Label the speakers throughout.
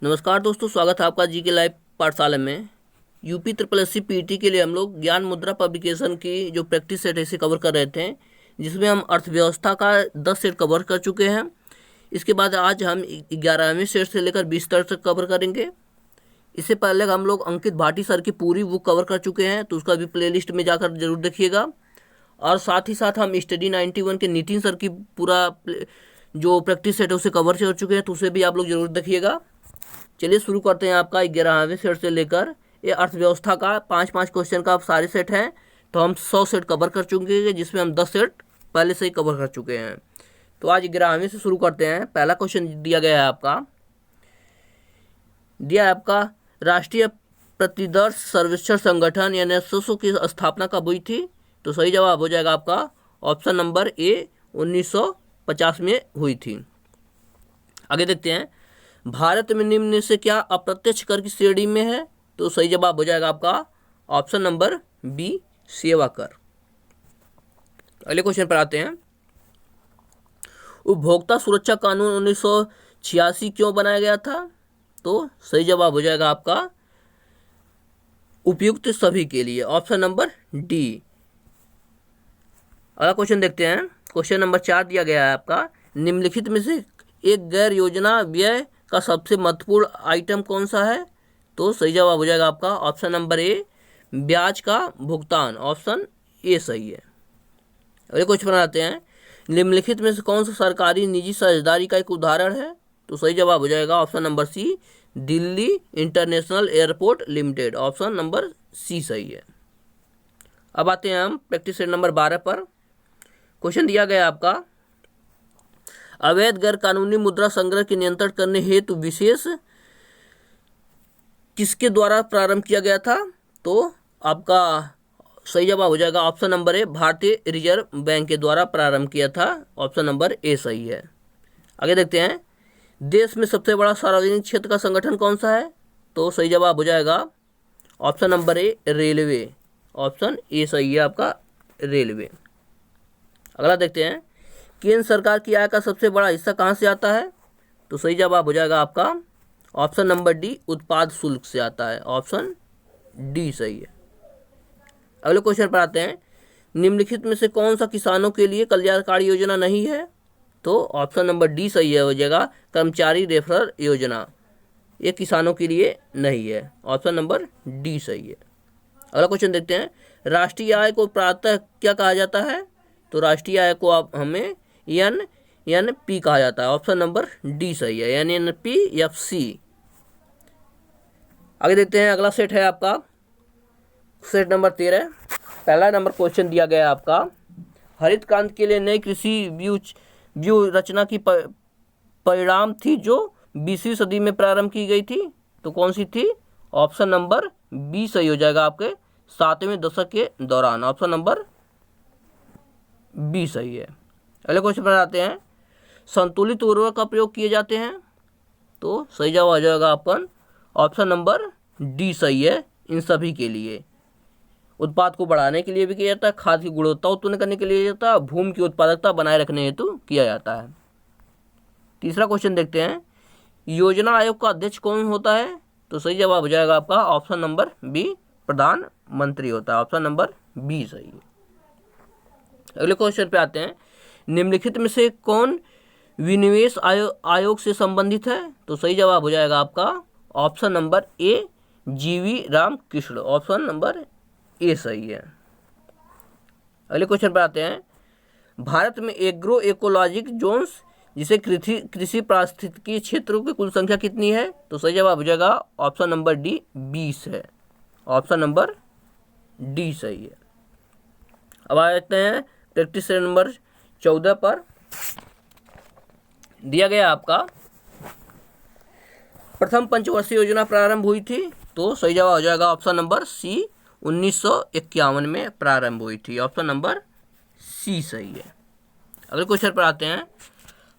Speaker 1: नमस्कार दोस्तों, स्वागत है आपका जी के लाइव पाठशाला में। UP triple S C PT के लिए हम लोग ज्ञान मुद्रा पब्लिकेशन की जो प्रैक्टिस सेट है इसे कवर कर रहे थे, जिसमें हम अर्थव्यवस्था का 10 सेट कवर कर चुके हैं। इसके बाद आज हम 11वें सेट से लेकर 20 तक कवर करेंगे। इससे पहले हम लोग अंकित भाटी सर की पूरी बुक कवर कर चुके हैं, तो उसका भी प्लेलिस्ट में जाकर जरूर देखिएगा। और साथ ही साथ हम स्टडी 91 के नितिन सर की पूरा जो प्रैक्टिस सेट है उसे कवर कर चुके हैं, तो उसे भी आप लोग जरूर देखिएगा। चलिए शुरू करते हैं। आपका 11वें सेट से लेकर ये अर्थव्यवस्था का 5-5 क्वेश्चन का सारे सेट हैं, तो हम 100 सेट कवर कर चुके हैं, जिसमें हम 10 सेट पहले से ही कवर कर चुके हैं। तो आज 11वें से शुरू करते हैं। पहला क्वेश्चन दिया गया है आपका राष्ट्रीय प्रतिदर्श सर्वेक्षण संगठन यानी एसएसओ की स्थापना कब हुई थी? तो सही जवाब हो जाएगा आपका ऑप्शन नंबर ए, 1950 में हुई थी। आगे देखते हैं, भारत में निम्न में से क्या अप्रत्यक्ष कर की श्रेणी में है? तो सही जवाब हो जाएगा आपका ऑप्शन नंबर बी, सेवा कर। अगले क्वेश्चन पर आते हैं, उपभोक्ता सुरक्षा कानून 1986 क्यों बनाया गया था? तो सही जवाब हो जाएगा आपका उपयुक्त सभी के लिए, ऑप्शन नंबर डी। अगला क्वेश्चन देखते हैं, क्वेश्चन नंबर 4 दिया गया है आपका, निम्नलिखित में से एक गैर योजना व्यय का सबसे महत्वपूर्ण आइटम कौन सा है? तो सही जवाब हो जाएगा आपका ऑप्शन नंबर ए, ब्याज का भुगतान, ऑप्शन ए सही है। अगले क्वेश्चन बनाते हैं, निम्नलिखित में से कौन सा सरकारी निजी साझेदारी का एक उदाहरण है? तो सही जवाब हो जाएगा option number C, Delhi international airport limited, option number C सही है। अब आते हैं हम प्रैक्टिस सेट नंबर 12 पर। क्वेश्चन दिया गया आपका, अवैध गैर कानूनी मुद्रा संग्रह के नियंत्रण करने हेतु विशेष किसके द्वारा प्रारंभ किया गया था? तो आपका सही जवाब हो जाएगा ऑप्शन नंबर ए, भारतीय रिजर्व बैंक के द्वारा प्रारंभ किया था, ऑप्शन नंबर ए सही है। आगे देखते हैं, देश में सबसे बड़ा सार्वजनिक क्षेत्र का संगठन कौन सा है? तो सही जवाब हो जाएगा option number A, railway, option A सही है आपका, रेलवे। अगला देखते हैं, केंद्र सरकार की आय का सबसे बड़ा हिस्सा कहाँ से आता है? तो सही जवाब हो जाएगा आपका ऑप्शन नंबर डी, उत्पाद शुल्क से आता है, ऑप्शन डी सही है। अगले क्वेश्चन पर आते हैं, निम्नलिखित में से कौन सा किसानों के लिए कल्याणकारी योजना नहीं है? तो ऑप्शन नंबर डी सही है, हो जाएगा कर्मचारी रेफरल योजना, ये किसानों के लिए नहीं है, ऑप्शन नंबर डी सही है। अगला क्वेश्चन देखते हैं, राष्ट्रीय आय को प्रायः क्या कहा जाता है? तो राष्ट्रीय आय को आप हमें NNP कहा जाता है, ऑप्शन नंबर डी सही है, NNPFC। आगे देखते हैं, अगला सेट है आपका सेट नंबर 13। पहला नंबर क्वेश्चन दिया गया है आपका, हरित क्रांति के लिए नई कृषि व्यूह रचना की परिणाम थी जो 20वीं सदी में प्रारंभ की गई थी, तो कौन सी थी? ऑप्शन नंबर बी सही हो जाएगा आपके 7वें दशक के दौरान, ऑप्शन नंबर बी सही है। अगले क्वेश्चन पर आते हैं, संतुलित उर्वरक का प्रयोग किए जाते हैं, तो सही जवाब आ जाएगा अपन ऑप्शन नंबर डी सही है, इन सभी के लिए, उत्पाद को बढ़ाने के लिए भी किया जाता है, खाद की गुणवत्ता उत्पन्न करने के लिए जाता है, भूमि की उत्पादकता बनाए रखने हेतु किया जाता है। तीसरा क्वेश्चन देखते हैं, योजना आयोग का अध्यक्ष कौन होता है? तो सही जवाब हो जाएगा आपका ऑप्शन नंबर बी, प्रधानमंत्री होता है, ऑप्शन नंबर बी सही है। अगले क्वेश्चन पे आते हैं, निम्नलिखित में से कौन विनिवेश आयोग से संबंधित है? तो सही जवाब हो जाएगा आपका ऑप्शन नंबर ए, जीवी रामकृष्ण, ऑप्शन नंबर ए सही है। अगले क्वेश्चन पर आते हैं, भारत में एग्रो इकोलॉजिक जोन्स जिसे कृषि पारिस्थितिकी क्षेत्रों की कुल संख्या कितनी है? तो सही जवाब हो जाएगा ऑप्शन नंबर डी, 20 है, ऑप्शन नंबर डी सही है। अब आ जाते हैं प्रैक्टिस सेट नंबर 14 पर। दिया गया आपका, प्रथम पंचवर्षीय योजना प्रारंभ हुई थी, तो सही जवाब हो जाएगा ऑप्शन नंबर सी, 1951 में प्रारंभ हुई थी, ऑप्शन नंबर सी सही है। अगले क्वेश्चन पर आते हैं,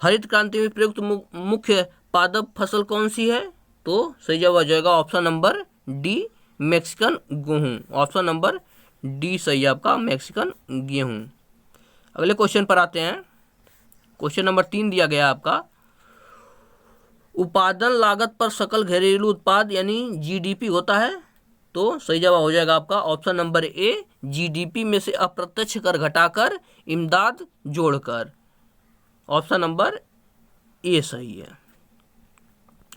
Speaker 1: हरित क्रांति में प्रयुक्त मुख्य पादप फसल कौन सी है? तो सही जवाब हो जाएगा ऑप्शन नंबर डी, मैक्सिकन गेहूँ, ऑप्शन नंबर डी सही है आपका, मैक्सिकन गेहूँ। अगले क्वेश्चन पर आते हैं, क्वेश्चन नंबर 3 दिया गया आपका, उत्पादन लागत पर सकल घरेलू उत्पाद यानी जीडीपी होता है। तो सही जवाब हो जाएगा आपका ऑप्शन नंबर ए, जीडीपी में से अप्रत्यक्ष कर घटाकर इमदाद जोड़कर। ऑप्शन नंबर ए सही है।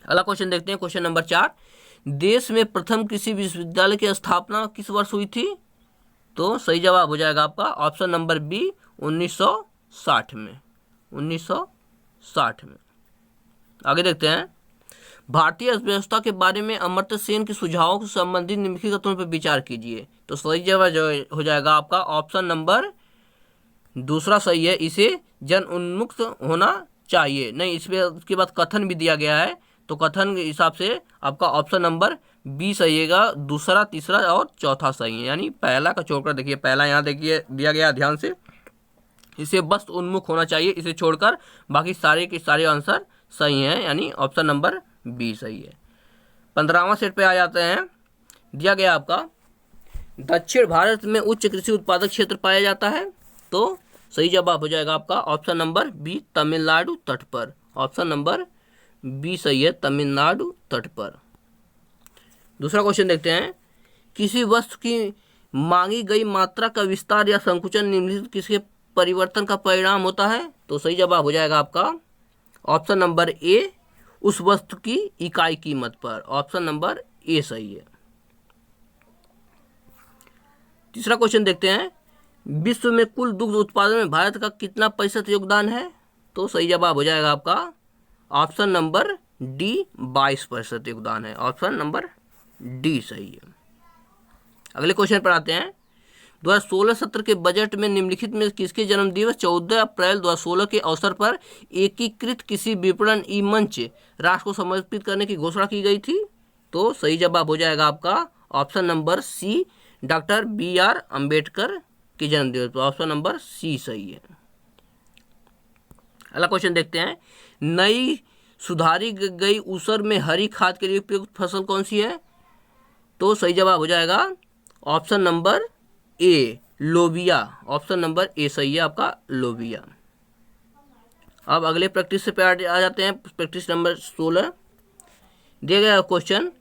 Speaker 1: अगला क्वेश्चन देखते हैं, क्वेश्चन नंबर 4। देश में प्रथम कृषि विश्वविद्यालय की स्थापना किस वर्ष हुई थी? तो सही जवाब हो जाएगा आपका ऑप्शन नंबर बी, 1960 में। 1960 में। आगे देखते हैं, भारतीय अर्थव्यवस्था के बारे में अमर्त्य सेन के सुझावों से संबंधित निम्नलिखित तथ्यों पर विचार कीजिए। तो सही जवाब हो जाएगा आपका ऑप्शन नंबर दूसरा सही है, इसे जन उन्मुक्त होना चाहिए। नहीं, इसमें उसके बाद कथन भी दिया गया है, तो कथन के हिसाब से आपका ऑप्शन नंबर बी सही है, दूसरा, तीसरा और चौथा सही है। यानी पहला का छोड़कर देखिए, पहला यहाँ देखिए दिया गया ध्यान से, इसे बस उन्मुख होना चाहिए, इसे छोड़कर बाकी सारे के सारे आंसर सही हैं, यानी ऑप्शन नंबर बी सही है। 15वां सेट पे आ जाते हैं। दिया गया आपका दक्षिण भारत में उच्च कृषि उत्पादक क्षेत्र पाया जाता है। तो सही जवाब हो जाएगा आपका ऑप्शन नंबर बी, तमिलनाडु तट पर। ऑप्शन नंबर बी सही है, तमिलनाडु तट पर। दूसरा क्वेश्चन देखते हैं, किसी वस्तु की मांगी गई मात्रा का विस्तार या संकुचन निम्नलिखित किसके परिवर्तन का परिणाम होता है? तो सही जवाब हो जाएगा आपका ऑप्शन नंबर ए, उस वस्तु की इकाई कीमत पर। ऑप्शन नंबर ए सही है। तीसरा क्वेश्चन देखते हैं, विश्व में कुल दुग्ध उत्पादन में भारत का कितना प्रतिशत योगदान है? तो सही जवाब हो जाएगा आपका ऑप्शन नंबर डी, 22% योगदान है। ऑप्शन नंबर डी सही है। अगले क्वेश्चन पर आते हैं, 2016 सत्र के बजट में निम्नलिखित में किसके जन्मदिवस 14 अप्रैल 2016 के अवसर पर एकीकृत कृषि विपणन ई मंच राष्ट्र को समर्पित करने की घोषणा की गई थी? तो सही जवाब हो जाएगा आपका option number C, doctor BR Ambedkar के जन्मदिवस पर। ऑप्शन नंबर सी सही है। अगला क्वेश्चन देखते हैं, नई सुधारी गई ऊसर में हरी खाद के लिए उपयुक्त फसल कौन सी है? तो सही जवाब हो जाएगा ऑप्शन नंबर ए, लोबिया। ऑप्शन नंबर ए सही है आपका, लोबिया। अब अगले प्रैक्टिस से पे आ जाते हैं, प्रैक्टिस नंबर 16। दिया गया क्वेश्चन,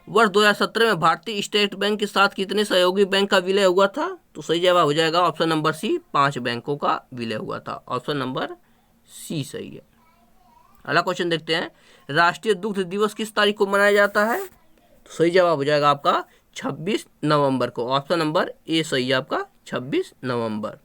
Speaker 1: वर्ष 2017 में भारतीय स्टेट बैंक के साथ कितने सहयोगी बैंक का विलय हुआ था? तो सही जवाब हो जाएगा ऑप्शन नंबर सी, 5 बैंकों का विलय हुआ था। ऑप्शन नंबर सी सही है। अगला क्वेश्चन देखते हैं, राष्ट्रीय दुग्ध दिवस किस तारीख को मनाया जाता है? तो सही जवाब हो जाएगा आपका 26 नवंबर को। ऑप्शन नंबर ए सही है आपका, 26 नवंबर।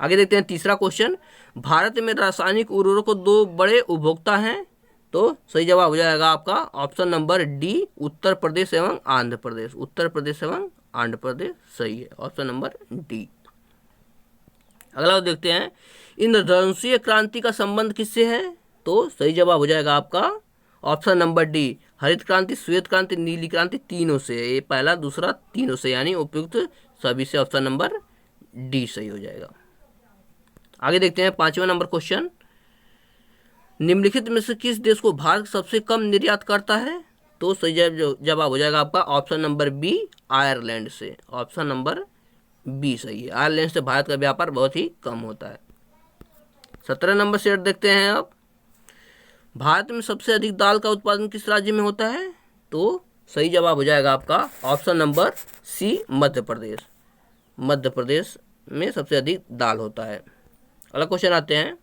Speaker 1: आगे देखते हैं तीसरा क्वेश्चन, भारत में रासायनिक उर्वरकों 2 बड़े उपभोक्ता हैं। तो सही जवाब हो जाएगा आपका option number D, Uttar Pradesh एवं आंध्र प्रदेश। उत्तर प्रदेश एवं आंध्र प्रदेश सही है, ऑप्शन नंबर डी। अगला देखते हैं, इंद्रधनुषीय क्रांति का संबंध किससे है? तो सही जवाब हो जाएगा आपका ऑप्शन नंबर डी, हरित क्रांति, श्वेत क्रांति, नीली क्रांति, तीनों से। ये पहला, दूसरा, तीनों से, यानी उपयुक्त सभी से। ऑप्शन नंबर डी सही हो जाएगा। आगे देखते हैं 5वां नंबर क्वेश्चन, निम्नलिखित में से किस देश को भारत सबसे कम निर्यात करता है? तो सही जवाब हो जाएगा आपका ऑप्शन नंबर बी, आयरलैंड से। ऑप्शन नंबर बी सही है, आयरलैंड से भारत का व्यापार बहुत ही कम होता है। 17 नंबर सेट देखते हैं अब, भारत में सबसे अधिक दाल का उत्पादन किस राज्य में होता है? तो सही जवाब हो जाएगा आपका ऑप्शन नंबर सी, मध्य प्रदेश। मध्य प्रदेश में सबसे अधिक दाल होता है। अगला क्वेश्चन आते हैं,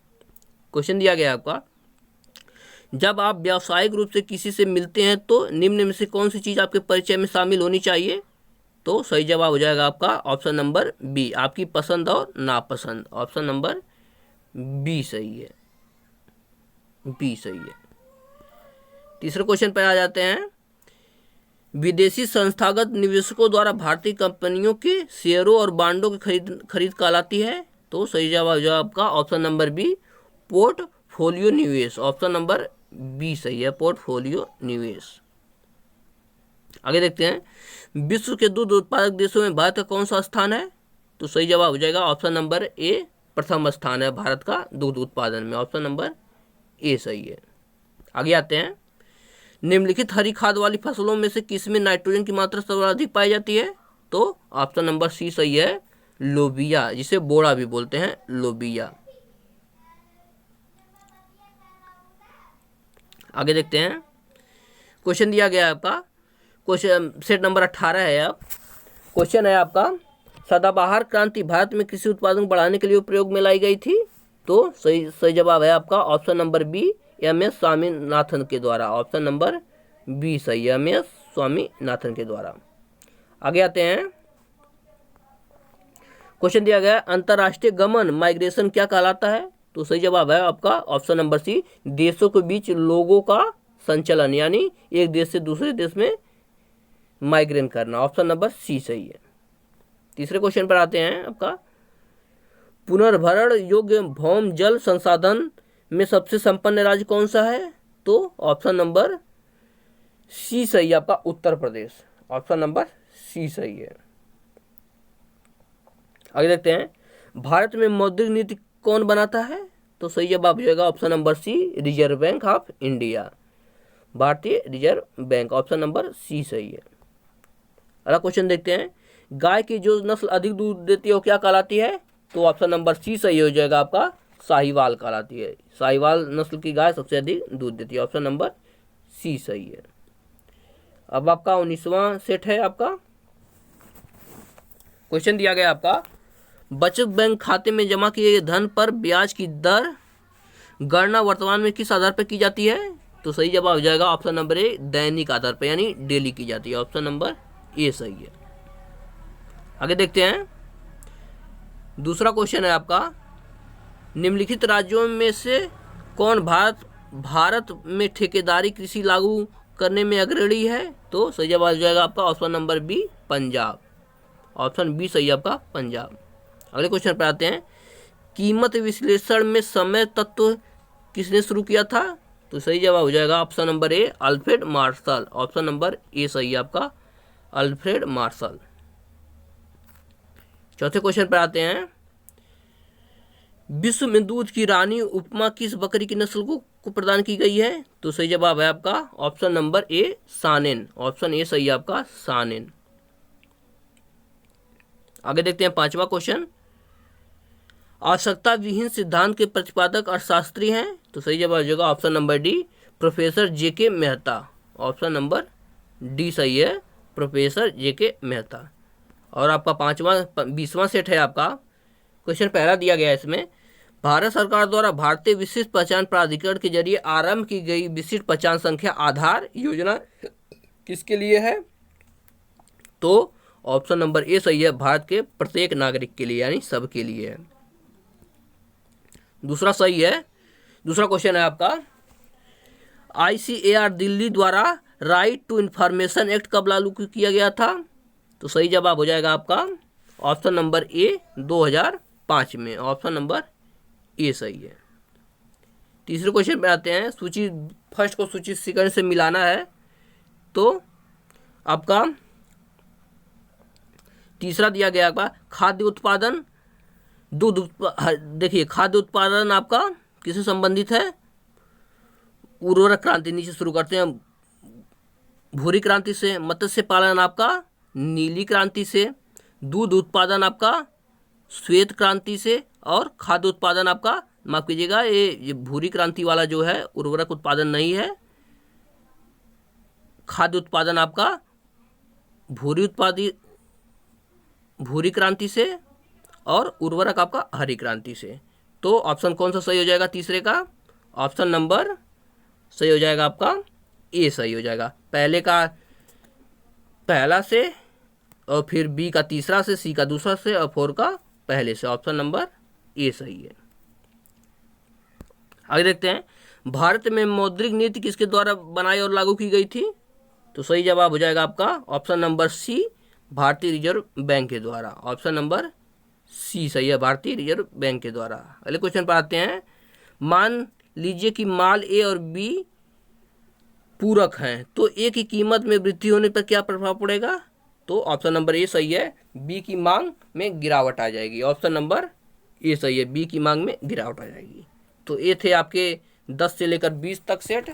Speaker 1: क्वेश्चन दिया गया आपका, जब आप व्यावसायिक रूप से किसी से मिलते हैं तो निम्न में से कौन सी चीज़ आपके परिचय में शामिल होनी चाहिए? तो सही जवाब हो जाएगा आपका ऑप्शन नंबर बी, आपकी पसंद और नापसंद। ऑप्शन नंबर बी सही है, बी सही है। तीसरे क्वेश्चन पर आ जाते हैं, विदेशी संस्थागत निवेशकों द्वारा भारतीय कंपनियों के शेयरों और बांडों की खरीद कहलाती है। तो सही जवाब जो आपका ऑप्शन नंबर बी, पोर्टफोलियो निवेश। ऑप्शन नंबर बी सही है, पोर्टफोलियो निवेश। आगे देखते हैं, विश्व के दूध उत्पादक देशों में भारत का कौन सा स्थान है? तो सही जवाब हो जाएगा ऑप्शन नंबर ए, प्रथम स्थान है भारत का दूध उत्पादन में। ऑप्शन नंबर ए सही है। आगे आते हैं, निम्नलिखित हरी खाद वाली फसलों में से किसमें नाइट्रोजन की मात्रा सर्वाधिक पाई जाती है? तो ऑप्शन नंबर सी सही है, लोबिया, जिसे बोड़ा भी बोलते हैं, लोबिया। आगे देखते हैं, क्वेश्चन दिया गया है आपका, क्वेश्चन सेट नंबर 18 है। अब क्वेश्चन है आपका, सदाबहार क्रांति भारत में कृषि उत्पादन बढ़ाने के लिए प्रयोग में लाई गई थी। तो सही जवाब है आपका option number B, M S. Swaminathan के द्वारा। ऑप्शन नंबर बी सही है, एम.एस. स्वामीनाथन के द्वारा। आगे आते हैं, क्वेश्चन दिया गया अंतर्राष्ट्रीय गमन माइग्रेशन क्या कहलाता है। तो सही जवाब है आपका ऑप्शन नंबर सी, देशों के बीच लोगों का संचलन, यानी एक देश से दूसरे देश में माइग्रेन करना। ऑप्शन नंबर सी सही है। तीसरे क्वेश्चन पर आते हैं आपका, पुनर्भरण योग्य भौम जल संसाधन में सबसे संपन्न राज्य कौन सा है। तो ऑप्शन नंबर सी सही है आपका, Uttar Pradesh. Option number C सही है। आगे देखते हैं, भारत में मौद्रिक नीति कौन बनाता है। तो सही जवाब हो जाएगा option number C, Reserve Bank of India, भारतीय Reserve Bank. Option number C सही है। अगला क्वेश्चन देखते हैं, गाय की जो नस्ल अधिक दूध देती है वो क्या कहलाती है। तो ऑप्शन नंबर सी सही हो जाएगा आपका, साहिवाल कहलाती है। साहिवाल नस्ल की गाय सबसे अधिक दूध देती है। ऑप्शन नंबर सी सही है। अब आपका 19वां सेट है आपका, क्वेश्चन दिया गया आपका, बचत बैंक खाते में जमा किए गए धन पर ब्याज की दर गणना वर्तमान में किस आधार पर की जाती है। तो सही जवाब हो जाएगा ऑप्शन नंबर ए, दैनिक आधार पर, यानी डेली की जाती है। ऑप्शन नंबर ए सही है। आगे देखते हैं, दूसरा क्वेश्चन है आपका, निम्नलिखित राज्यों में से कौन भारत में ठेकेदारी कृषि लागू करने में अग्रणी है। तो सही जवाब हो जाएगा आपका option number B, Punjab. Option B सही है आपका, पंजाब। अगले क्वेश्चन पर आते हैं, कीमत विश्लेषण में समय तत्व किसने शुरू किया था। तो सही जवाब हो जाएगा option number A, Alfred Marshall. Option number A सही है आपका, अल्फ्रेड मार्शल। चौथे क्वेश्चन पर आते हैं, विश्व में दूध की रानी उपमा किस बकरी की नस्ल को प्रदान की गई है। तो सही जवाब है आपका ऑप्शन नंबर ए, सानेन। ऑप्शन ए सही है आपका, सानेन। आगे देखते हैं, पांचवा क्वेश्चन, आवश्यकता विहीन सिद्धांत के प्रतिपादक अर्थशास्त्री हैं। तो सही जवाब हो जाएगा option number D, professor JK. Mehta. Option number D सही है, प्रोफेसर जे.के. मेहता। और आपका 20वां सेट है आपका, क्वेश्चन पहला दिया गया है इसमें, भारत सरकार द्वारा भारतीय विशिष्ट पहचान प्राधिकरण के जरिए आरंभ की गई विशिष्ट पहचान संख्या आधार योजना किसके लिए है। तो ऑप्शन नंबर ए सही है, भारत के प्रत्येक नागरिक के लिए, यानी सबके लिए है। दूसरा सही है। दूसरा क्वेश्चन है आपका, ICAR दिल्ली द्वारा राइट टू इंफॉर्मेशन एक्ट कब लागू किया गया था। तो सही जवाब हो जाएगा आपका ऑप्शन नंबर ए, 2005 में। ऑप्शन नंबर ए सही है। तीसरे क्वेश्चन पे आते हैं, सूची फर्स्ट को सूची सेकंड से मिलाना है। तो आपका तीसरा दिया गया आपका, खाद्य उत्पादन देखिए खाद्य उत्पादन आपका किससे संबंधित है। उर्वरक क्रांति, नीचे शुरू करते हैं, भूरी क्रांति से, मत्स्य पालन आपका नीली क्रांति से, दूध उत्पादन आपका श्वेत क्रांति से, और खाद्य उत्पादन आपका, माफ कीजिएगा ये भूरी क्रांति वाला जो है उर्वरक उत्पादन नहीं है, खाद्य उत्पादन आपका भूरी क्रांति से, और उर्वरक आपका हरी क्रांति से। तो ऑप्शन कौन सा सही हो जाएगा तीसरे का। ऑप्शन नंबर सही हो जाएगा आपका ए सही हो जाएगा, पहले का पहला से, और फिर बी का तीसरा से, सी का दूसरा से, और 4 का पहले से। ऑप्शन नंबर ए सही है। आगे देखते हैं, भारत में मौद्रिक नीति किसके द्वारा बनाई और लागू की गई थी। तो सही जवाब हो जाएगा आपका ऑप्शन नंबर सी, भारतीय रिजर्व बैंक के द्वारा। ऑप्शन नंबर सी सही है, भारतीय रिजर्व बैंक के द्वारा। अगले क्वेश्चन पर आते हैं, मान लीजिए कि माल ए और बी पूरक हैं, तो ए की कीमत में वृद्धि होने पर क्या प्रभाव पड़ेगा। तो ऑप्शन नंबर ए सही है, बी की मांग में गिरावट आ जाएगी। ऑप्शन नंबर ए सही है, बी की मांग में गिरावट आ जाएगी। तो ये थे आपके 10 से लेकर 20 तक सेट।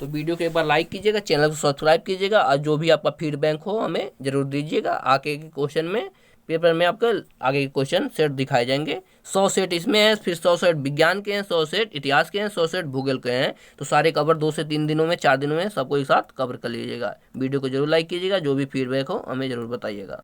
Speaker 1: तो वीडियो को एक बार लाइक कीजिएगा, चैनल को सब्सक्राइब कीजिएगा, और जो भी आपका फीडबैक हो हमें ज़रूर दीजिएगा आगे के क्वेश्चन में। पेपर में आपको आगे के क्वेश्चन सेट दिखाए जाएंगे। 100 सेट इसमें है, फिर 100 सेट विज्ञान के हैं, 100 सेट इतिहास के हैं, 100 सेट भूगोल के हैं। तो सारे कवर 2 से 3 दिनों में, 4 दिनों में सबको एक साथ कवर कर लीजिएगा। वीडियो को जरूर लाइक कीजिएगा, जो भी फीडबैक हो हमें जरूर बताइएगा।